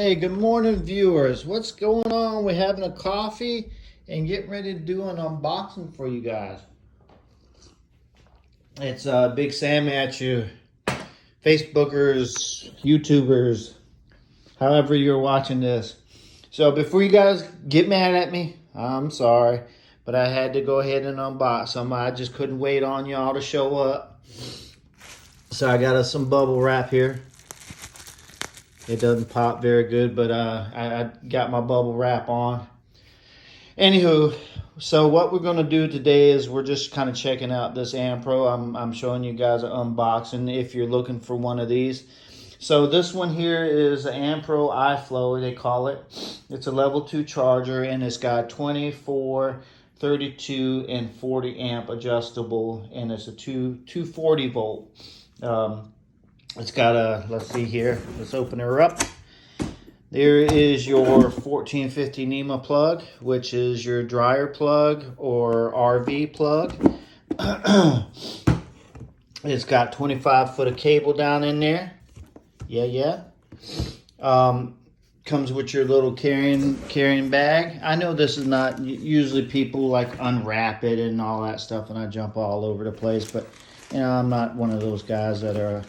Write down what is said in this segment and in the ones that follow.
Hey, good morning, viewers. What's going on? We're having a coffee and getting ready to do an unboxing for you guys. It's Big Sam at you, Facebookers, YouTubers, however you're watching this. So before you guys get mad at me, I'm sorry, but I had to go ahead and unbox them. I just couldn't wait on y'all to show up. So I got us some bubble wrap here. It doesn't pop very good, but I got my bubble wrap on. Anywho, so what we're going to do today is we're just kind of checking out this AMPROAD. I'm showing you guys an unboxing if you're looking for one of these. So this one here is an AMPROAD iFlow, they call it. It's a level 2 charger, and it's got 24, 32, and 40 amp adjustable, and it's a 240 volt. It's got a, let's see here, let's open her up. There is your 1450 NEMA plug, which is your dryer plug or RV plug. It's got 25 foot of cable down in there. Yeah. Comes with your little carrying bag. I know this is not, usually people like unwrap it and all that stuff, and I jump all over the place, but you know, I'm not one of those guys that are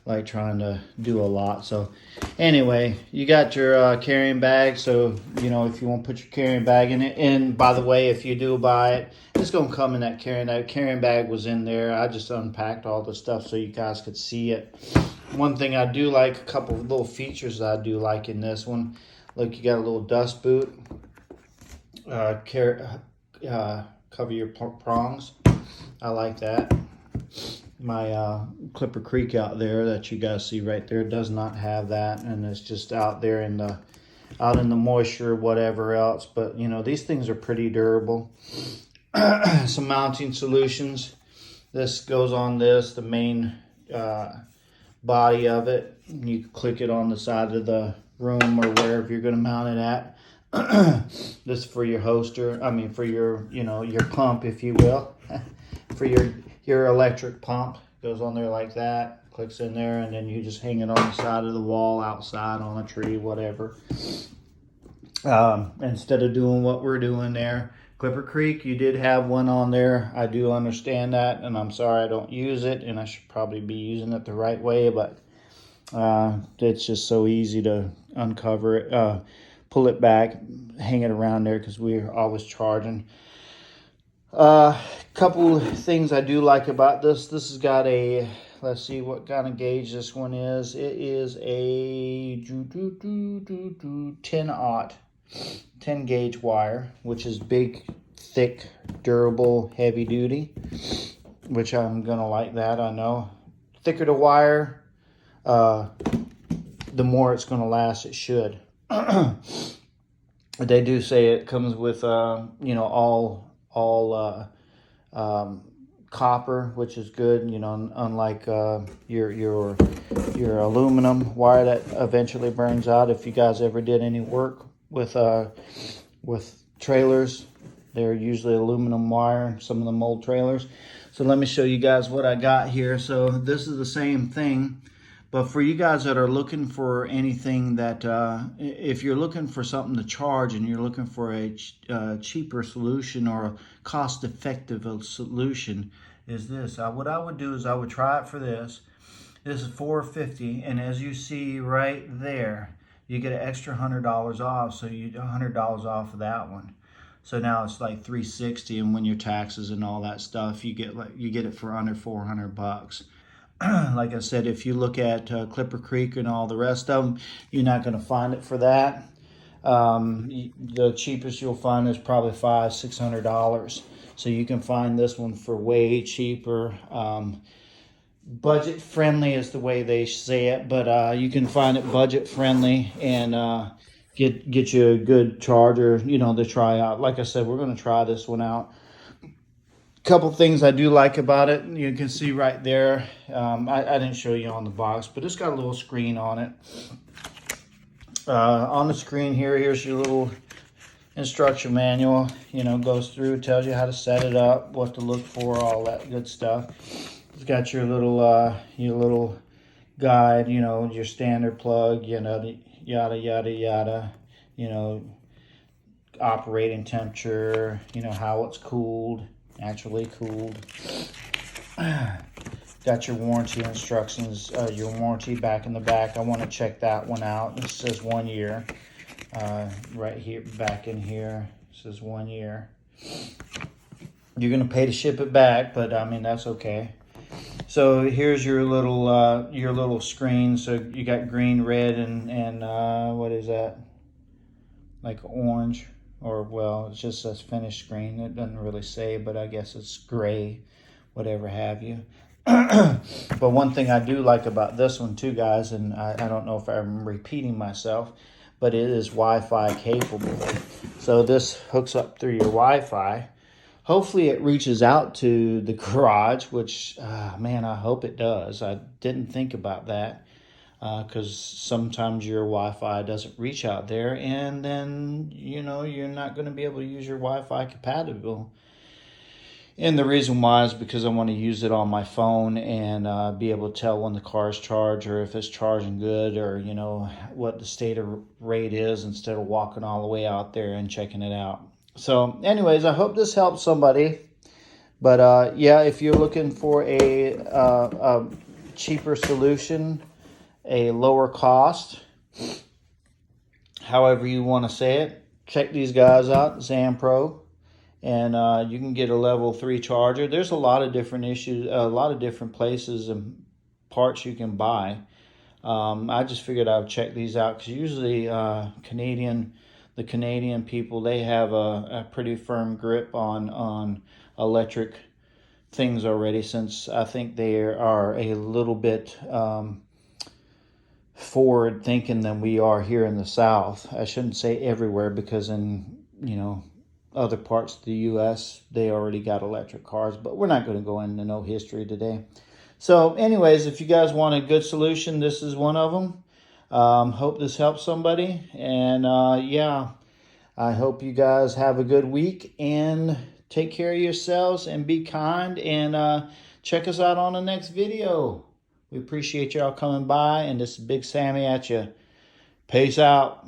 like trying to do a lot. So anyway, you got your carrying bag, so you know, if you want to put your carrying bag in it. And by the way, if you do buy it, it's going to come in that carrying bag was in there. I just unpacked all the stuff so you guys could see it. One thing I do like, a couple of little features that I do like in this one, look, you got a little dust boot, cover your prongs. I like that. My Clipper Creek out there that you guys see right there does not have that, and it's just out there in the moisture, whatever else. But you know, these things are pretty durable. Some mounting solutions. This goes on the main body of it. You can click it on the side of the room or wherever you're going to mount it at. This is for your holster. I mean, for your, you know, your pump, if you will, for your electric pump. Goes on there like that, clicks in there, and then you just hang it on the side of the wall, outside, on a tree, whatever. Instead of doing what we're doing there. Clipper Creek, you did have one on there. I do understand that, and I'm sorry I don't use it, and I should probably be using it the right way, but it's just so easy to uncover it, pull it back, hang it around there, because we're always charging. Couple things I do like about this. This has got a, let's see what kind of gauge this one is. It is a 10 gauge wire, which is big, thick, durable, heavy duty, which I'm gonna like that. I know thicker the wire, the more it's gonna last. It should. They do say it comes with you know, all copper, which is good, you know, unlike your aluminum wire that eventually burns out. If you guys ever did any work with trailers, they're usually aluminum wire, some of them old trailers. So let me show you guys what I got here. So this is the same thing, but for you guys that are looking for anything that, if you're looking for something to charge and you're looking for a cheaper solution or a cost-effective solution, is this. What I would do is I would try it for this. This is $4.50, and as you see right there, you get an extra $100 off, so you $100 off of that one. So now it's like $360, and when your taxes and all that stuff, you get it for under $400. Like I said, if you look at Clipper Creek and all the rest of them, you're not going to find it for that. The cheapest you'll find is probably $500-600. So you can find this one for way cheaper. Budget friendly is the way they say it, but you can find it budget friendly and get you a good charger, you know, to try out. Like I said, we're going to try this one out. Couple things I do like about it, you can see right there. I didn't show you on the box, but it's got a little screen on it. On the screen here's your little instruction manual. You know, goes through, tells you how to set it up, what to look for, all that good stuff. It's got your little guide, you know, your standard plug, you know, yada, yada, yada. You know, operating temperature, you know, how it's cooled, naturally cooled. Got your warranty instructions, your warranty back in the back. I want to check that one out. It says 1 year. Right here, back in here, it says 1 year. You're going to pay to ship it back, but I mean, that's okay. So here's your little screen. So you got green, red, and what is that? Like orange, or well, it just says finished screen. It doesn't really say, but I guess it's gray, whatever have you. But one thing I do like about this one too, guys, and I don't know if I'm repeating myself, but it is Wi-Fi capable. So this hooks up through your Wi-Fi. Hopefully it reaches out to the garage, which, man, I hope it does. I didn't think about that because sometimes your Wi-Fi doesn't reach out there, and then, you know, you're not going to be able to use your Wi-Fi compatible. And the reason why is because I want to use it on my phone and be able to tell when the car's charged or if it's charging good, or, you know, what the state of rate is, instead of walking all the way out there and checking it out. So anyways, I hope this helps somebody. But yeah, if you're looking for a cheaper solution, a lower cost, however you want to say it, check these guys out, AMPROAD. And you can get a level 3 charger. There's a lot of different issues, a lot of different places and parts you can buy. I just figured I would check these out because usually the Canadian people, they have a pretty firm grip on electric things already, since I think they are a little bit forward thinking than we are here in the South. I shouldn't say everywhere, because in, you know, other parts of the U.S., they already got electric cars, but we're not going to go into no history today. So anyways, if you guys want a good solution, this is one of them. Hope this helps somebody. And yeah, I hope you guys have a good week, and take care of yourselves and be kind, and check us out on the next video. We appreciate y'all coming by, and this is Big Sammy at you. Peace out.